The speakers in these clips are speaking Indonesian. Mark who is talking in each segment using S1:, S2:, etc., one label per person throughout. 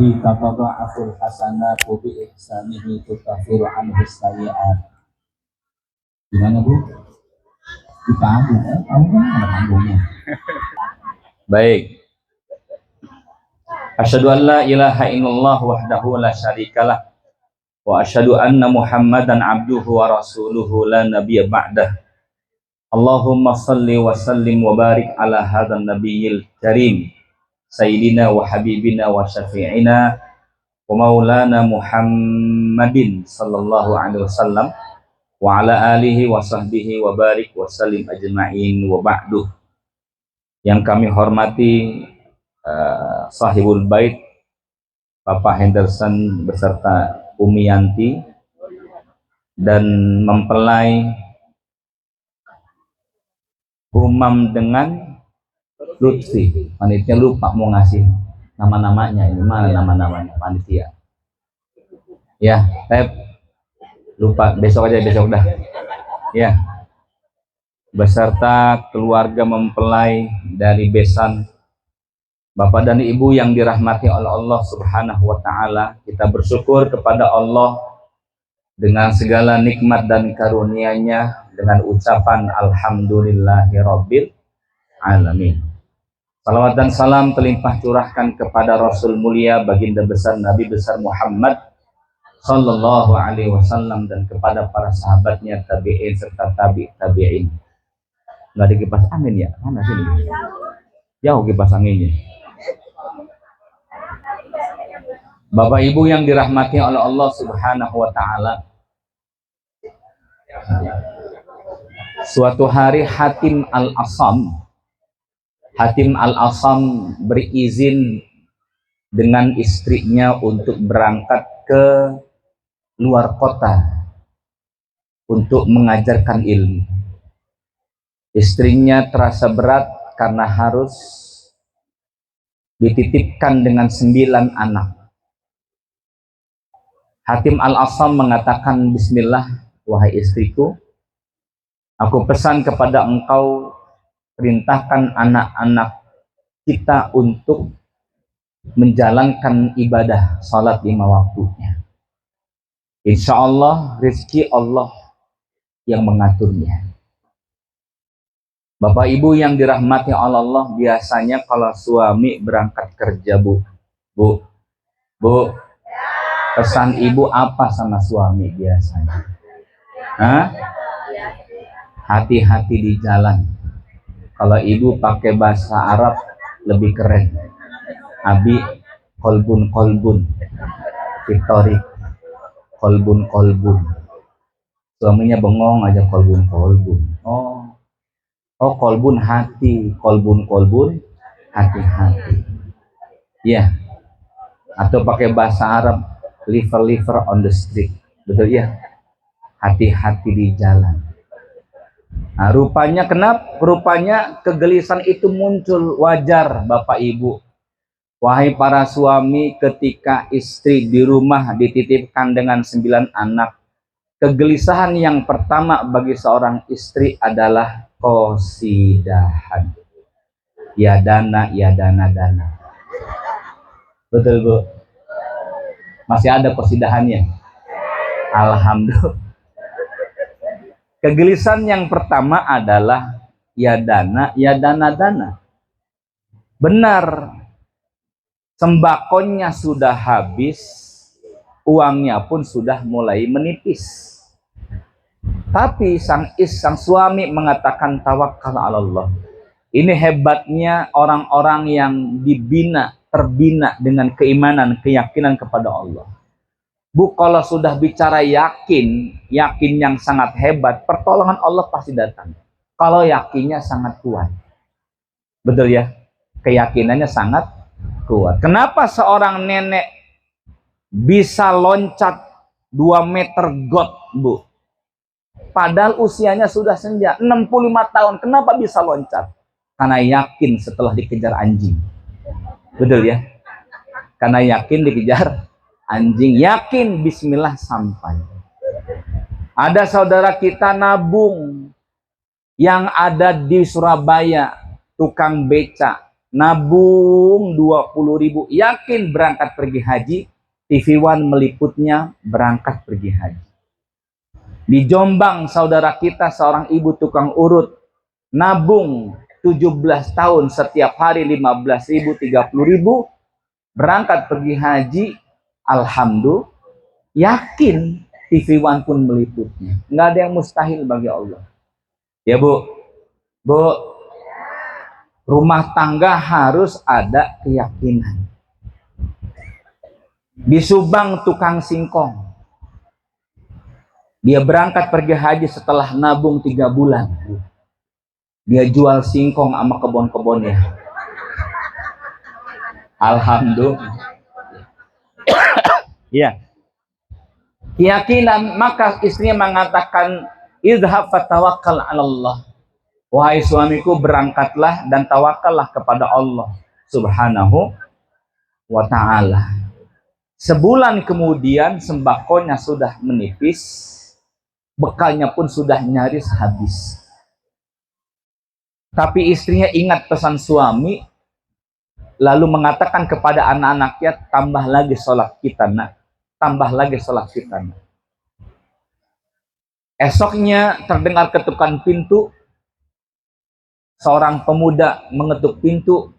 S1: bihi tatadha'aful hasanatu bi ihsanihi tukaffiru anhu sayyi'at. Gimana Bu? Kita ambil, kamu kan ada panggungnya. Baik. Asyhadu an la ilaha illallah wahdahu la syarikalah wa asyhadu anna Muhammadan abduhu wa rasuluhu la nabiyya ba'dah. Allahumma salli wa sallim wa barik ala hadzal nabiyil karim sayyidina wa habibina wa syafi'ina wa maulana Muhammadin sallallahu alaihi wasallam wa ala alihi wa sahbihi wa barik wa sallim ajma'in wa ba'du. Yang kami hormati sahibul bait Bapak Henderson beserta Umi Yanti dan mempelai Umam dengan Lutfi. Panitia lupa mau ngasih nama-namanya. Ini mana nama-namanya panitia? Ya, saya lupa, besok aja, besok dah. Ya, beserta keluarga mempelai dari besan Bapak dan Ibu yang dirahmati oleh Allah Subhanahu wa Ta'ala. Kita bersyukur kepada Allah dengan segala nikmat dan karunia-Nya dengan ucapan alhamdulillahirabbil alamin. Salawat dan salam terlimpah curahkan kepada Rasul mulia baginda besar Nabi besar Muhammad sallallahu alaihi wasallam dan kepada para sahabatnya, tabi'in serta tabi'in. Nggak ada kipas angin ya? Mana sini? Jauh kipas anginnya. Bapak Ibu yang dirahmati oleh Allah Subhanahu wa Ta'ala, suatu hari Hatim Al-Asam berizin dengan istrinya untuk berangkat ke luar kota untuk mengajarkan ilmu. Istrinya terasa berat karena harus dititipkan dengan 9 anak. Hatim Al-Asam mengatakan, bismillah, wahai istriku, aku pesan kepada engkau, perintahkan anak-anak kita untuk menjalankan ibadah salat 5 waktunya. Insya Allah rezeki Allah yang mengaturnya. Bapak Ibu yang dirahmati Allah, biasanya kalau suami berangkat kerja, Bu, pesan Ibu apa sama suami biasanya? Hah? Hati-hati di jalan. Kalau Ibu pakai bahasa Arab lebih keren. Abi kolbun, Victory kolbun. Suaminya bengong aja kolbun. Oh kolbun hati, kolbun hati-hati. Ya. Atau pakai bahasa Arab liver on the street. Betul ya? Hati-hati di jalan. Nah, rupanya kegelisahan itu muncul, wajar Bapak Ibu. Wahai para suami, ketika istri di rumah dititipkan dengan 9 anak, kegelisahan yang pertama bagi seorang istri adalah qasidahan. Ya dana. Betul Bu? Masih ada qasidahannya? Alhamdulillah. Kegelisahan yang pertama adalah ya dana. Benar, sembakonya sudah habis, uangnya pun sudah mulai menipis. Tapi sang suami mengatakan tawakal ala Allah. Ini hebatnya orang-orang yang terbina dengan keimanan, keyakinan kepada Allah. Bu, kalau sudah bicara yakin yang sangat hebat, pertolongan Allah pasti datang. Kalau yakinnya sangat kuat. Betul ya? Keyakinannya sangat kuat. Kenapa seorang nenek bisa loncat 2 meter got, Bu? Padahal usianya sudah senja, 65 tahun. Kenapa bisa loncat? Karena yakin setelah dikejar anjing. Betul ya? Karena yakin dikejar anjing, yakin bismillah sampai. Ada saudara kita nabung yang ada di Surabaya, tukang beca, nabung 20.000, yakin berangkat pergi haji. TV One meliputnya berangkat pergi haji. Di Jombang, saudara kita seorang ibu tukang urut, nabung 17 tahun, setiap hari 15.000, 30.000, berangkat pergi haji. Alhamdulillah, yakin TV One pun meliputnya. Nggak ada yang mustahil bagi Allah. Ya Bu, rumah tangga harus ada keyakinan. Di Subang, tukang singkong, dia berangkat pergi haji setelah nabung 3 bulan. Dia jual singkong sama kebun-kebunnya. Alhamdulillah. Ya. Keyakinan, maka istrinya mengatakan, idhab fatawakkal 'ala Allah. Wahai suamiku, berangkatlah dan tawakallah kepada Allah Subhanahu wa ta'ala. Sebulan kemudian sembakonya sudah menipis, bekalnya pun sudah nyaris habis. Tapi istrinya ingat pesan suami, lalu mengatakan kepada anak-anaknya, tambah lagi sholat kita nak, tambah lagi sholat kita nak. Esoknya terdengar ketukan pintu. Seorang pemuda mengetuk pintu.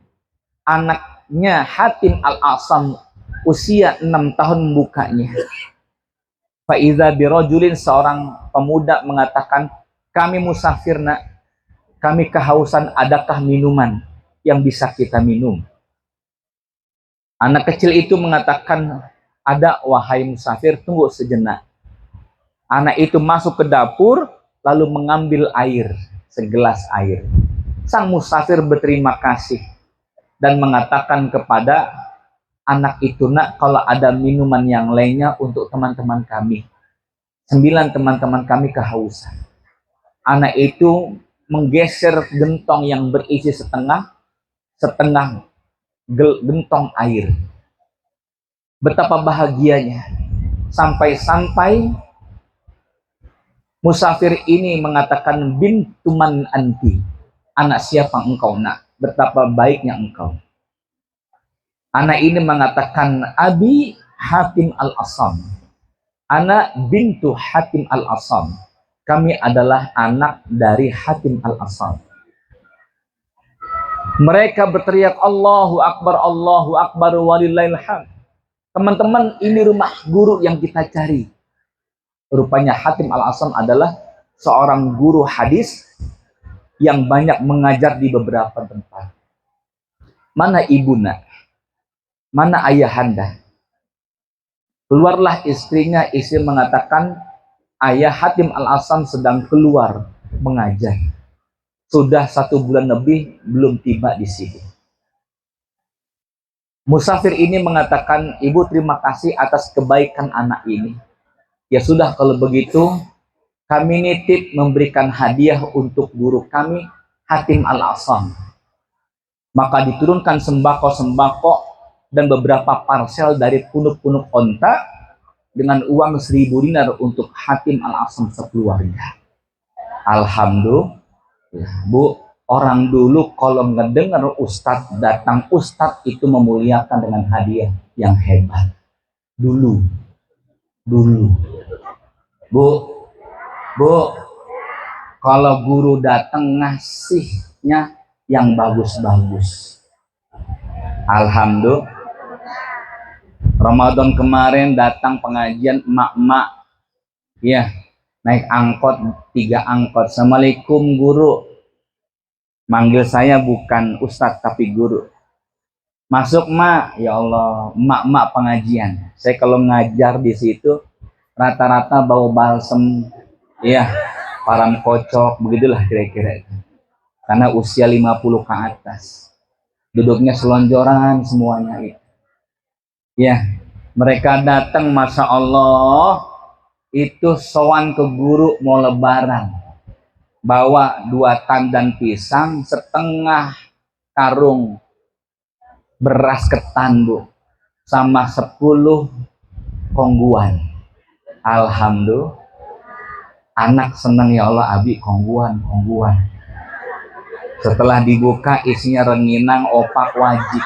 S1: Anaknya Hatim Al-Asam, usia 6 tahun, membukanya. Faiza birojulin, seorang pemuda mengatakan, kami musafir nak, kami kehausan, adakah minuman yang bisa kita minum? Anak kecil itu mengatakan, ada wahai musafir, tunggu sejenak. Anak itu masuk ke dapur, lalu mengambil air, segelas air. Sang musafir berterima kasih dan mengatakan kepada anak itu, nak, kalau ada minuman yang lainnya untuk teman-teman kami. 9 teman-teman kami kehausan. Anak itu menggeser gentong yang berisi setengah gentong air. Betapa bahagianya. Sampai-sampai musafir ini mengatakan, bintuman anti, anak siapa engkau nak? Betapa baiknya engkau. Anak ini mengatakan, abi Hatim Al-Asam, anak bintu Hatim Al-Asam, kami adalah anak dari Hatim Al-Asam. Mereka berteriak, Allahu Akbar, walillahil hamd. Teman-teman, ini rumah guru yang kita cari. Rupanya Hatim Al-Asam adalah seorang guru hadis yang banyak mengajar di beberapa tempat. Mana ibuna? Mana ayahanda? Keluarlah istrinya. Istri mengatakan, ayah Hatim Al-Asam sedang keluar mengajar. Sudah 1 bulan lebih belum tiba di sini. Musafir ini mengatakan, ibu terima kasih atas kebaikan anak ini. Ya sudah, kalau begitu kami nitip memberikan hadiah untuk guru kami Hatim Al-Asam. Maka diturunkan sembako-sembako dan beberapa parsel dari punuk-punuk onta dengan uang 1.000 dinar untuk Hatim Al-Asam sekeluarga. Alhamdulillah. Bu, orang dulu kalau ngedengar ustadz datang, ustadz itu memuliakan dengan hadiah yang hebat. Dulu. Bu, kalau guru datang ngasihnya yang bagus-bagus. Alhamdulillah. Ramadan kemarin datang pengajian emak-emak, ya, naik angkot, 3 angkot. Assalamualaikum guru. Manggil saya bukan ustadz tapi guru. Masuk mak, ya Allah, emak-emak pengajian. Saya kalau ngajar di situ rata-rata bau balsem, ya, param kocok, begitulah kira-kira itu. Karena usia 50 ke atas. Duduknya selonjoran semuanya itu. Ya, mereka datang, masya Allah, itu sowan ke guru mau lebaran, bawa 2 tandan pisang, setengah karung beras ketan, Bu, sama 10 kongguan. Alhamdulillah, anak senang, ya Allah, abi kongguan. Setelah dibuka isinya rengginang, opak, wajib.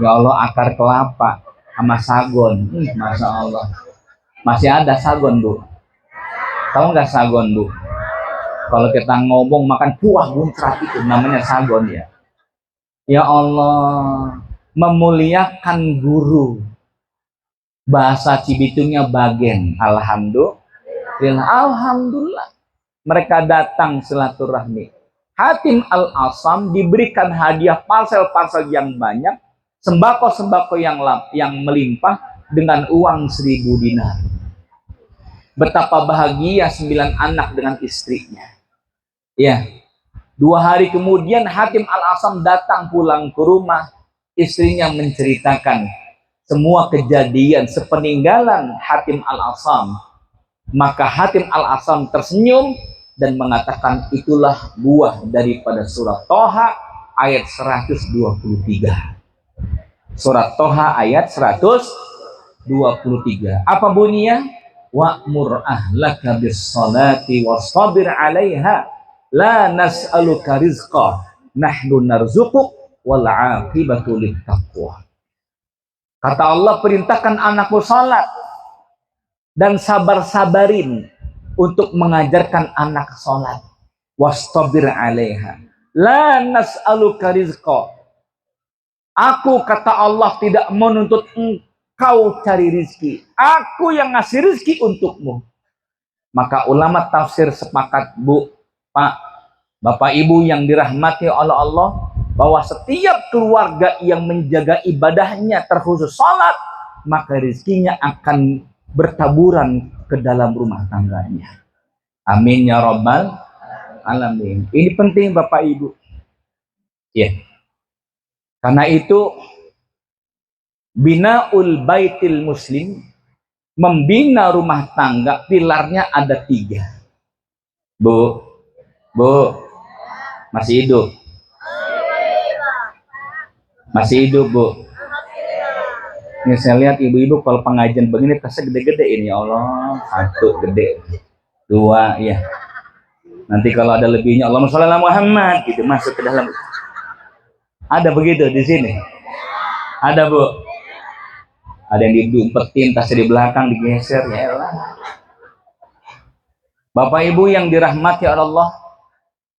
S1: Ya Allah, akar kelapa sama sagon. Masya Allah. Masih ada sagon, Bu. Tahu nggak sagon, Bu? Kalau kita ngomong makan buah muncrat itu namanya sagon ya. Ya Allah, memuliakan guru. Bahasa Cibitungnya bagen. Alhamdulillah. Mereka datang silaturahmi. Hatim Al-Asam diberikan hadiah parsel-parsel yang banyak, sembako-sembako yang melimpah dengan uang 1000 dinar. Betapa bahagia 9 anak dengan istrinya. Ya, 2 hari kemudian Hatim Al-Asam datang pulang ke rumah. Istrinya menceritakan semua kejadian sepeninggalan Hatim Al-Asam. Maka Hatim Al-Asam tersenyum dan mengatakan, itulah buah daripada surat Toha ayat 123. Surat Toha ayat 123. Apa bunyinya? Wa'mur ahlaka bis-salati wastabir 'alaiha la nas'aluka rizqa nahnu narzuquk wal 'aqibatu lit-taqwa. Kata Allah, perintahkan anakmu salat dan sabar-sabarin untuk mengajarkan anak salat. Wastabir 'alaiha la nas'aluka rizqa. Aku, kata Allah, tidak menuntut engkau cari rizki. Aku yang ngasih rizki untukmu. Maka ulama tafsir sepakat, Bu, Pak, Bapak Ibu yang dirahmati oleh Allah, bahwa setiap keluarga yang menjaga ibadahnya terkhusus salat, maka rizkinya akan bertaburan ke dalam rumah tangganya. Amin ya rabbal alamin. Ini penting Bapak Ibu. Ya. Karena itu binaul baitil muslim, membina rumah tangga, pilarnya ada 3. Bu, masih hidup? Masih hidup, Bu? Ini saya lihat ibu-ibu kalau pengajian begini tasnya gede-gede ini, ya Allah. 1 gede, 2 ya. Nanti kalau ada lebihnya, Allahumma sholli ala Muhammad gitu, masuk ke dalam. Ada begitu di sini? Ada, Bu? Ada yang diumpetin, tasnya di belakang digeser, ya Allah. Bapak Ibu yang dirahmati Allah,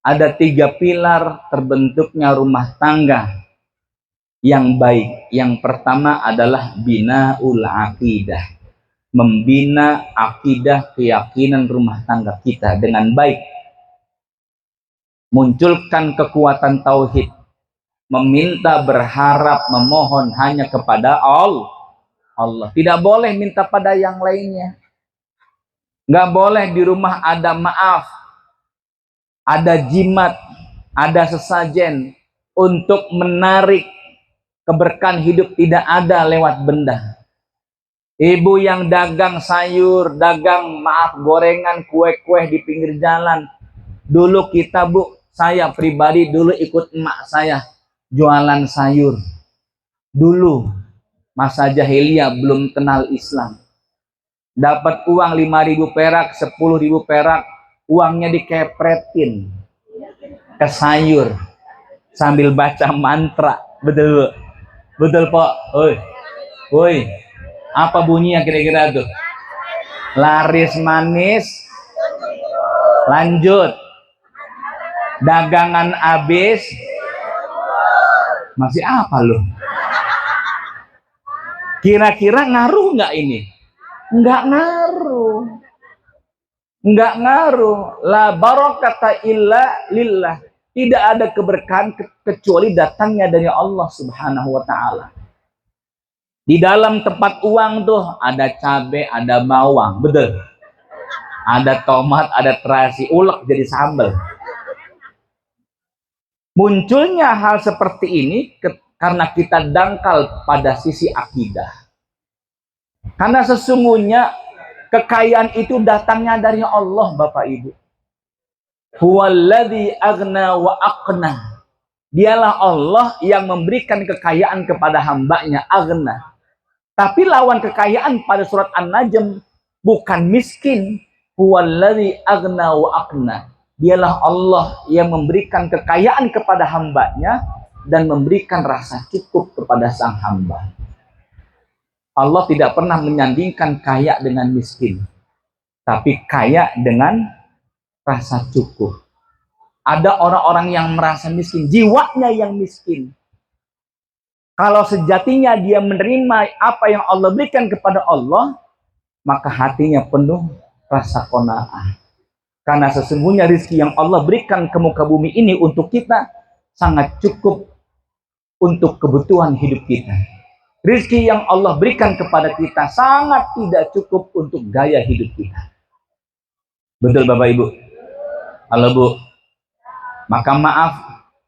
S1: ada 3 pilar terbentuknya rumah tangga yang baik. Yang pertama adalah binaul aqidah, membina akidah, keyakinan rumah tangga kita dengan baik. Munculkan kekuatan tauhid, meminta, berharap, memohon hanya kepada Allah. Tidak boleh minta pada yang lainnya. Nggak boleh di rumah ada maaf, ada jimat, ada sesajen untuk menarik keberkahan hidup, tidak ada lewat benda. Ibu yang dagang sayur, dagang gorengan, kue-kue di pinggir jalan. Dulu kita, Bu, saya pribadi dulu ikut emak saya jualan sayur. Dulu masa jahiliyah, belum kenal Islam. Dapat uang 5.000 perak, 10.000 perak, uangnya dikepretin ke sayur sambil baca mantra. Betul, betul, Pak. Oi, apa bunyinya kira-kira tuh? Laris manis, lanjut. Dagangan habis, masih apa loh? Kira-kira ngaruh nggak ini? Nggak ngaruh. Nggak ngaruh. La barakata illa lillah. Tidak ada keberkahan kecuali datangnya dari Allah Subhanahu wa ta'ala. Di dalam tempat uang tuh ada cabai, ada bawang, betul. Ada tomat, ada terasi, ulek jadi sambal. Munculnya hal seperti ini karena kita dangkal pada sisi akidah. Karena sesungguhnya kekayaan itu datangnya dari Allah, Bapak Ibu. Huwallazi aghna wa aqna. Dialah Allah yang memberikan kekayaan kepada hambanya, aghna. Tapi lawan kekayaan pada surat An-Najm bukan miskin. Huwallazi aghna wa aqna. Dialah Allah yang memberikan kekayaan kepada hambanya dan memberikan rasa cukup kepada sang hamba. Allah tidak pernah menyandingkan kaya dengan miskin, tapi kaya dengan rasa cukup. Ada orang-orang yang merasa miskin, jiwanya yang miskin. Kalau sejatinya dia menerima apa yang Allah berikan kepada Allah, maka hatinya penuh rasa qanaah. Karena sesungguhnya rizki yang Allah berikan ke muka bumi ini untuk kita sangat cukup untuk kebutuhan hidup kita. Rizki yang Allah berikan kepada kita sangat tidak cukup untuk gaya hidup kita. Betul Bapak Ibu? Halo Bu. Maka maaf,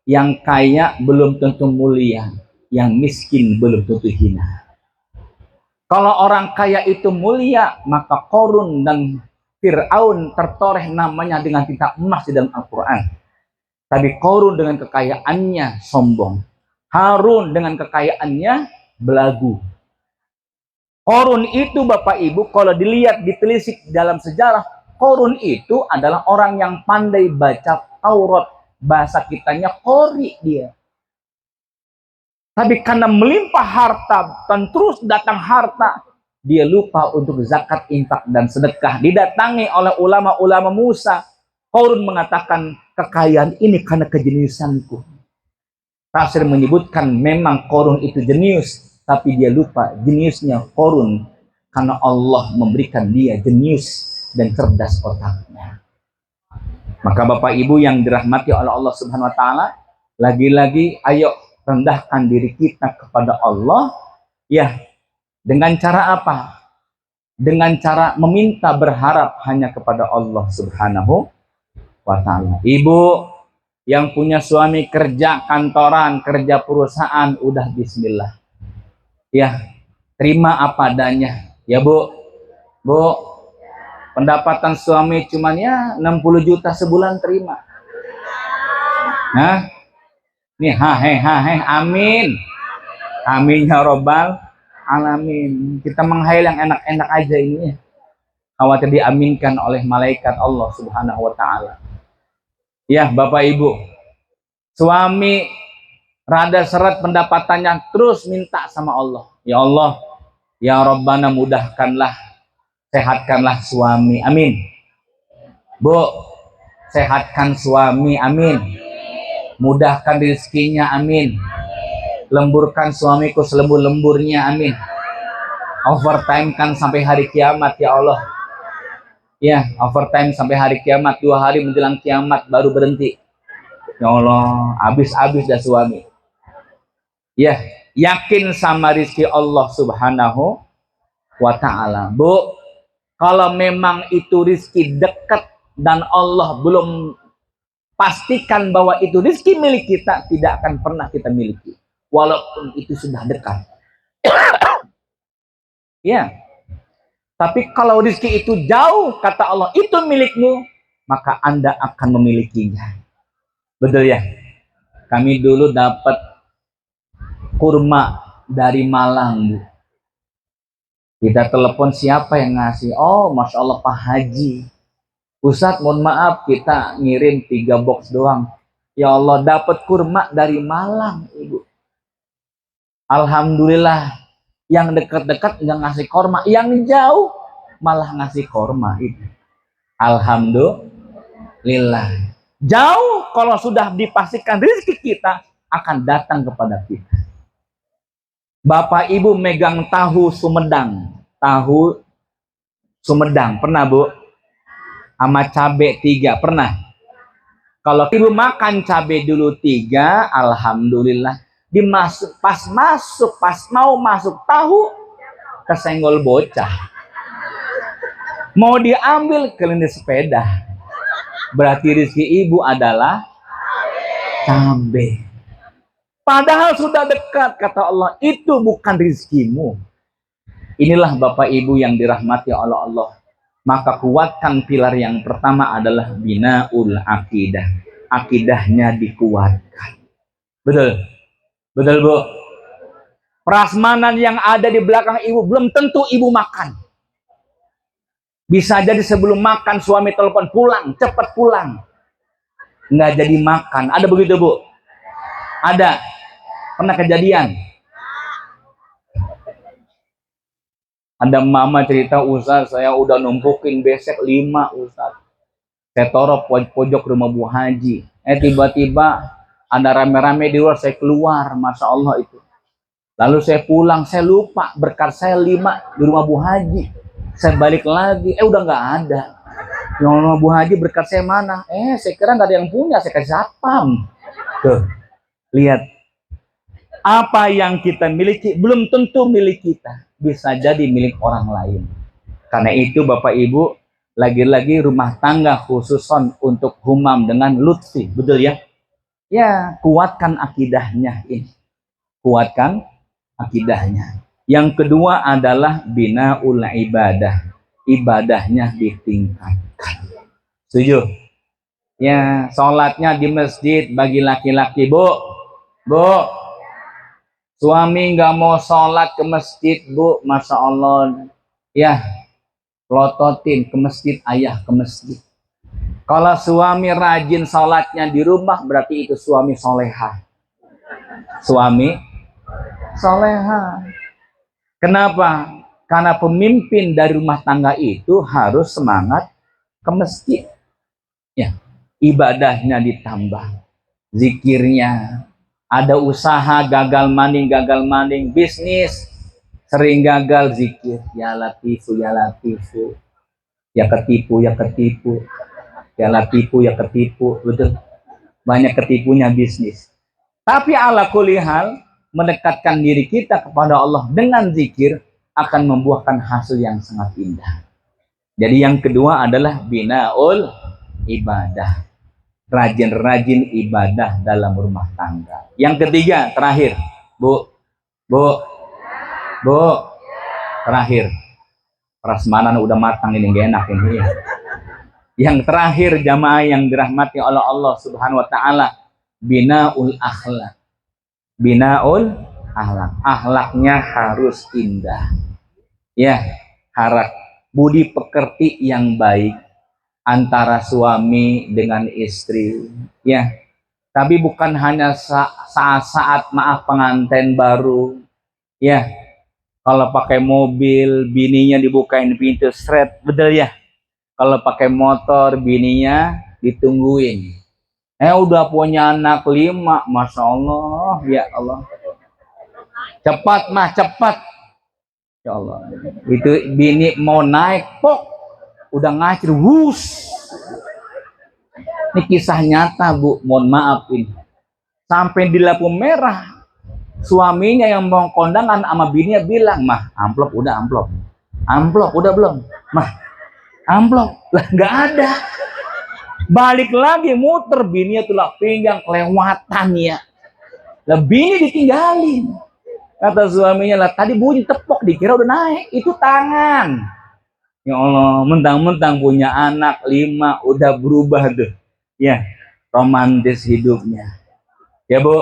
S1: yang kaya belum tentu mulia, yang miskin belum tentu hina. Kalau orang kaya itu mulia, maka Qarun dan Fir'aun tertoreh namanya dengan tinta emas di dalam Al-Quran. Tapi Qarun dengan kekayaannya sombong. Harun dengan kekayaannya belagu. Qarun itu Bapak Ibu, kalau dilihat ditelisik dalam sejarah, Qarun itu adalah orang yang pandai baca Taurat. Bahasa kitanya qori dia. Tapi karena melimpah harta dan terus datang harta, dia lupa untuk zakat, infak, dan sedekah. Didatangi oleh ulama-ulama Musa. Qarun mengatakan, kekayaan ini karena kejeniusanku. Tafsir menyebutkan memang Qarun itu jenius, tapi dia lupa jeniusnya Qarun karena Allah memberikan dia jenius dan cerdas otaknya. Maka Bapak Ibu yang dirahmati oleh Allah Subhanahu wa taala, lagi-lagi ayo rendahkan diri kita kepada Allah, ya, dengan cara apa? Dengan cara meminta berharap hanya kepada Allah Subhanahu wa taala. Ibu yang punya suami kerja kantoran, kerja perusahaan, udah bismillah. Ya, terima apa adanya. Ya Bu. Bu, pendapatan suami cuman ya 60 juta sebulan terima. Nah, nih amin. Amin ya robbal alamin. Kita menghayal yang enak-enak aja ini. Khawatir diaminkan oleh malaikat Allah Subhanahu wa taala. Ya, Bapak Ibu. Suami rada seret pendapatannya, terus minta sama Allah. Ya Allah, ya Rabbana mudahkanlah, sehatkanlah suami, amin. Bu, sehatkan suami, amin. Mudahkan rezekinya, amin. Lemburkan suamiku selembur-lemburnya, amin. Overtime kan sampai hari kiamat, ya Allah. Ya, overtime sampai hari kiamat, 2 hari menjelang kiamat baru berhenti. Ya Allah, habis-habis dah suami. Ya, yakin sama rizki Allah Subhanahu wa ta'ala. Bu, kalau memang itu rizki dekat dan Allah belum pastikan bahwa itu rizki milik kita, tidak akan pernah kita miliki. Walaupun itu sudah dekat. Ya. Tapi kalau rizki itu jauh, kata Allah, itu milikmu, maka Anda akan memilikinya. Betul ya? Kami dulu dapat kurma dari Malang, Bu. Kita telepon siapa yang ngasih. Oh, Masya Allah Pak Haji. Ustadz, mohon maaf, kita ngirim 3 box doang. Ya Allah, dapat kurma dari Malang, Ibu. Alhamdulillah, yang dekat-dekat nggak ngasih korma, yang jauh malah ngasih korma itu. Alhamdulillah. Jauh kalau sudah dipastikan rezeki kita akan datang kepada kita. Bapak Ibu megang tahu Sumedang. Tahu Sumedang, pernah Bu? Sama cabai 3, pernah? Kalau Ibu makan cabai dulu 3, alhamdulillah. Pas mau masuk tahu, kesenggol bocah. Mau diambil kelindes sepeda. Berarti rezeki Ibu adalah cabai. Padahal sudah dekat, kata Allah, itu bukan rezekimu. Inilah Bapak Ibu yang dirahmati oleh Allah. Maka kuatkan pilar yang pertama adalah binaul akidah. Akidahnya dikuatkan. Betul? Betul Bu? Prasmanan yang ada di belakang Ibu belum tentu Ibu makan. Bisa jadi sebelum makan suami telepon, pulang, cepat pulang. nggak jadi makan. Ada begitu Bu? Ada. Pernah kejadian? Ada mama cerita, Ustaz, saya udah numpukin besek 5 Ustaz. Saya taruh pojok rumah Bu Haji. Tiba-tiba ada rame-rame di luar, saya keluar, Masya Allah itu. Lalu saya pulang, saya lupa berkat saya 5 di rumah Bu Haji. Saya balik lagi, udah nggak ada. Yang rumah Bu Haji berkat saya mana? Saya kira nggak ada yang punya, saya kasih satpam. Tuh, lihat. Apa yang kita miliki belum tentu milik kita. Bisa jadi milik orang lain. Karena itu Bapak Ibu, lagi-lagi rumah tangga khususon untuk humam dengan lutfi, betul ya? Ya, kuatkan akidahnya ini. Kuatkan akidahnya. Yang kedua adalah binaul ibadah. Ibadahnya ditingkatkan. Setuju? Ya, sholatnya di masjid bagi laki-laki, Bu. Bu, suami nggak mau sholat ke masjid, Bu, Masya Allah. Ya, lototin ke masjid, ayah ke masjid. Kalau suami rajin sholatnya di rumah, berarti itu suami soleha. Suami soleha. Kenapa? Karena pemimpin dari rumah tangga itu harus semangat ke masjid. Ya, ibadahnya ditambah, zikirnya. Ada usaha gagal maning, bisnis sering gagal, zikir. Ya latifu, ya latifu. Ya ketipu, ya ketipu. Ya latifu, ya ketipu. Betul. Banyak ketipunya bisnis. Tapi ala kulli hal, mendekatkan diri kita kepada Allah dengan zikir akan membuahkan hasil yang sangat indah. Jadi yang kedua adalah binaul ibadah. Rajin-rajin ibadah dalam rumah tangga. Yang ketiga, terakhir, Bu, terakhir. Prasmanan udah matang ini, gak enak ini. Yang terakhir, jamaah yang dirahmati oleh Allah Subhanahu wa Ta'ala, binaul akhlak. Binaul akhlak. Akhlaknya harus indah. Ya, harap budi pekerti yang baik antara suami dengan istri, ya. Tapi bukan hanya saat-saat maaf pengantin baru, ya. Kalau pakai mobil, bininya dibukain pintu seret, betul ya. Kalau pakai motor, bininya ditungguin. Udah punya anak 5, Masya Allah, ya Allah. Cepat mah, cepat. Ya Allah. Itu bini mau naik, pok. Udah ngacir, wus. Ini kisah nyata, Bu. Mohon maaf ini. Sampai di lampu merah, suaminya yang mau kondangan sama bininya bilang, "Mah, amplop udah, amplop. Amplop udah belum? Mah, amplop." Lah nggak ada. Balik lagi muter, bininya tulak pinggang kelewatan ya. Lah bini ditinggalin. Kata suaminya, lah tadi bunyi tepok dikira udah naik, itu tangan. Ya Allah, mentang-mentang punya anak 5 udah berubah tuh. Ya, romantis hidupnya. Ya Bu,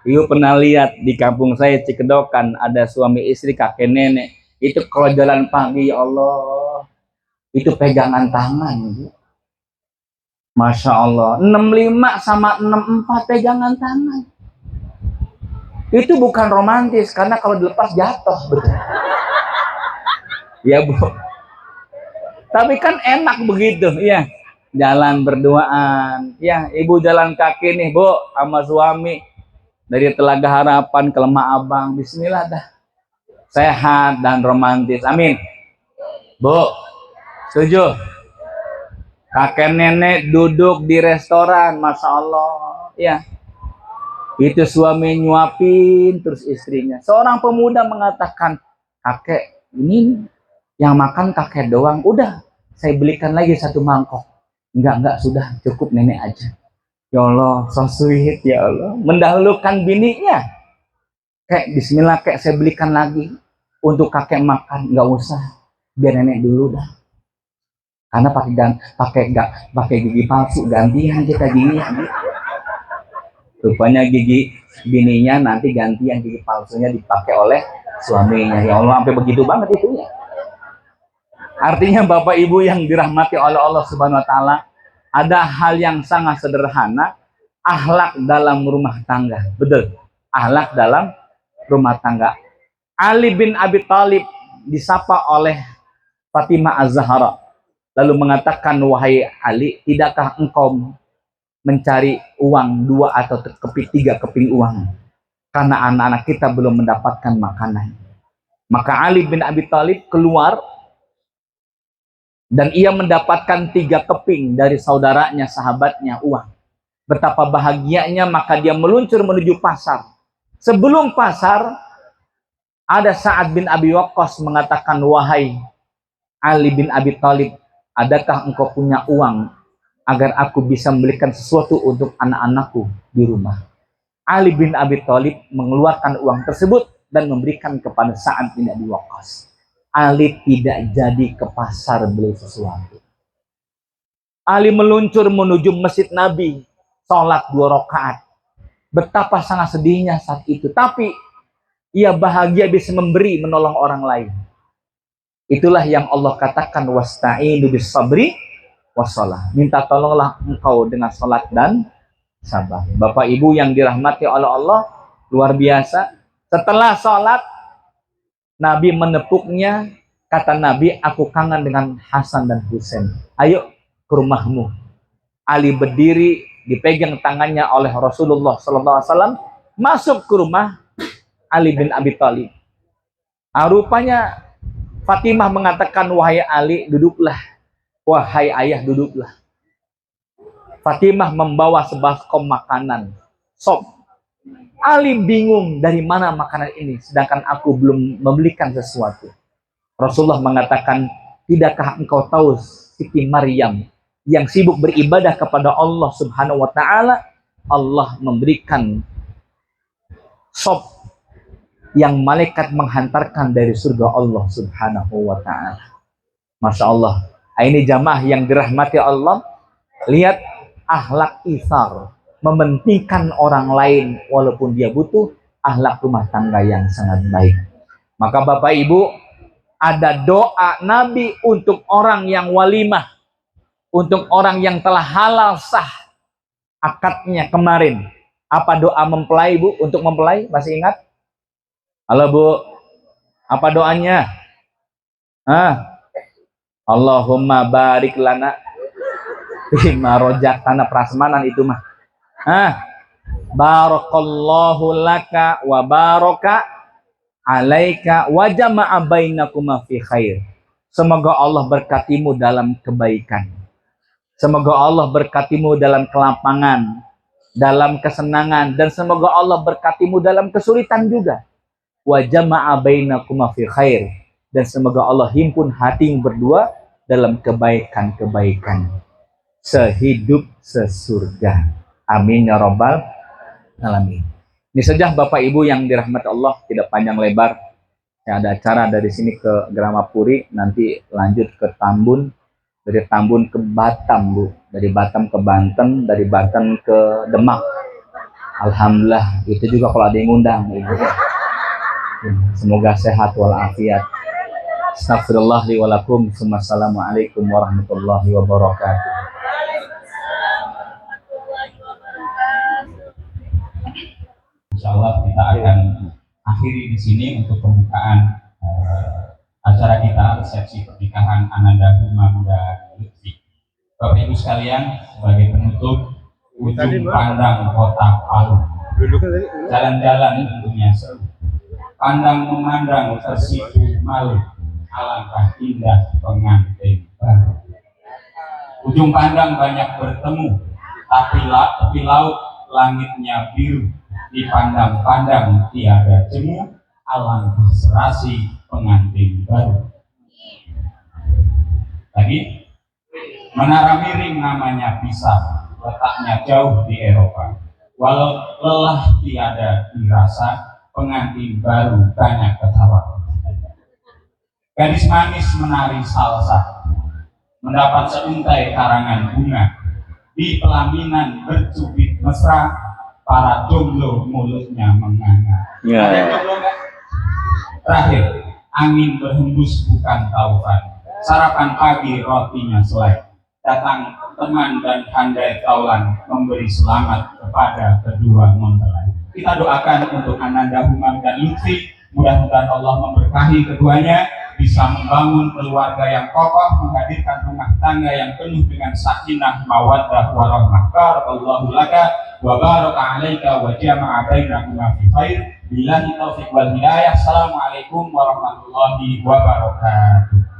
S1: Ibu pernah lihat di kampung saya Cikedokan ada suami istri kakek nenek. Itu kalau jalan pagi, ya Allah, itu pegangan tangan, Bu. Masya Allah, 65 sama 64 pegangan tangan. Itu bukan romantis, karena kalau dilepas jatuh, betul. Ya Bu. Tapi kan enak begitu, ya. Jalan berduaan, ya. Ibu jalan kaki nih, Bu, sama suami dari Telaga Harapan ke Lemah Abang. Bismillah dah. Sehat dan romantis. Amin. Bu, setuju? Kakek nenek duduk di restoran, Masya Allah, ya. Itu suami nyuapin terus istrinya. Seorang pemuda mengatakan, "Kakek, ini yang makan kakek doang. Udah, saya belikan lagi 1 mangkok." Enggak, sudah cukup nenek aja. Ya Allah, so sweet ya Allah. Mendahulukan bininya. Kek, bismillah kek, saya belikan lagi untuk kakek makan. Enggak usah, biar nenek dulu dah. Karena pakai gigi palsu, gantian kita gigi. Rupanya gigi bininya nanti gantian, gigi palsunya dipakai oleh suaminya. Ya Allah, sampai begitu banget itunya. Artinya Bapak Ibu yang dirahmati oleh Allah Subhanahu wa taala, ada hal yang sangat sederhana, akhlak dalam rumah tangga. Betul. Akhlak dalam rumah tangga. Ali bin Abi Thalib disapa oleh Fatimah Az-Zahra lalu mengatakan, wahai Ali, tidakkah engkau mencari uang 2 atau 3 keping uang karena anak-anak kita belum mendapatkan makanan? Maka Ali bin Abi Thalib keluar dan ia mendapatkan 3 keping dari saudaranya, sahabatnya, uang. Betapa bahagianya, maka dia meluncur menuju pasar. Sebelum pasar, ada Sa'ad bin Abi Waqqas mengatakan, wahai Ali bin Abi Thalib, adakah engkau punya uang agar aku bisa membelikan sesuatu untuk anak-anakku di rumah? Ali bin Abi Thalib mengeluarkan uang tersebut dan memberikan kepada Sa'ad bin Abi Waqqas. Ali tidak jadi ke pasar beli sesuatu. Ali meluncur menuju masjid Nabi, sholat 2 rakaat. Betapa sangat sedihnya saat itu. Tapi ia bahagia bisa memberi, menolong orang lain. Itulah yang Allah katakan, wasta'inu bis sabri wassalah. Minta tolonglah engkau dengan sholat dan sabar. Bapak Ibu yang dirahmati oleh Allah, luar biasa. Setelah sholat, Nabi menepuknya, kata Nabi, aku kangen dengan Hasan dan Husain. Ayo ke rumahmu. Ali berdiri, dipegang tangannya oleh Rasulullah SAW, masuk ke rumah Ali bin Abi Thalib. Rupanya Fatimah mengatakan, wahai Ali, duduklah. Wahai ayah, duduklah. Fatimah membawa sebaskom makanan, sop. Ali bingung dari mana makanan ini, sedangkan aku belum membelikan sesuatu. Rasulullah mengatakan, tidakkah engkau tahu Siti Maryam yang sibuk beribadah kepada Allah Subhanahu wa taala, Allah memberikan sop yang malaikat menghantarkan dari surga Allah Subhanahu wa taala. Masya Allah. Ini jamaah yang dirahmati Allah, lihat akhlak isar, mementingkan orang lain walaupun dia butuh, akhlak rumah tangga yang sangat baik. Maka Bapak Ibu, ada doa Nabi untuk orang yang walimah, untuk orang yang telah halal sah akadnya kemarin. Apa doa mempelai, Bu? Untuk mempelai, masih ingat? Halo Bu, apa doanya? Allahumma barik lana bima rojaktana, prasmanan itu mah. Barakallahu laka wa baraka alaika wa jama'a bainakuma fi khair. Semoga Allah berkatimu dalam kebaikan. Semoga Allah berkatimu dalam kelapangan, dalam kesenangan, dan semoga Allah berkatimu dalam kesulitan juga. Wa jama'a bainakuma fi khair, dan semoga Allah himpun hatimu berdua dalam kebaikan-kebaikan sehidup sesurga. Amin ya rabbal alamin. Ini saja Bapak Ibu yang dirahmati Allah, tidak panjang lebar. Ya, ada acara dari sini ke Gramapuri, nanti lanjut ke Tambun, dari Tambun ke Batam, Bu. Dari Batam ke Banten, dari Banten ke Demak. Alhamdulillah, itu juga kalau ada yang ngundang, Ibu. Semoga sehat walafiat. Astagfirullah li walakum. Assalamualaikum warahmatullahi wabarakatuh.
S2: Insyaallah kita akan akhiri di sini untuk pembukaan acara kita, resepsi pernikahan Ananda Umam dan Lutfi. Bapak Ibu sekalian, sebagai penutup, ujung pandang kota Palu, jalan-jalan tentunya seru, pandang memandang tersipu malu, alangkah indah pengantin baru. Ujung pandang banyak bertemu, tapi laut langitnya biru, dipandang-pandang tiada jemu, alangkah serasi pengantin baru. Tadi Menara Miring namanya Pisa, letaknya jauh di Eropa. Walau lelah tiada dirasa, pengantin baru banyak ketawa. Gadis manis menari salsa, mendapat seuntai karangan bunga, di pelaminan bercubit mesra, para jomblo mulutnya menganga. Ada jomblo nggak? Terakhir, angin berhembus bukan taufan, Sarapan pagi rotinya selai. Datang teman dan handai taulan memberi selamat kepada kedua mempelai. Kita doakan untuk Ananda Humam dan Lutfi, mudah-mudahan Allah memberkahi keduanya, bisa membangun keluarga yang kokoh, menghadirkan rumah tangga yang penuh dengan sakinah, mawaddah, warahmah. Barakallahu laka wa baraka alaika wa jama'a bainakuma fi khair. Billahi taufiq wal hidayah. Assalamualaikum warahmatullahi wabarakatuh.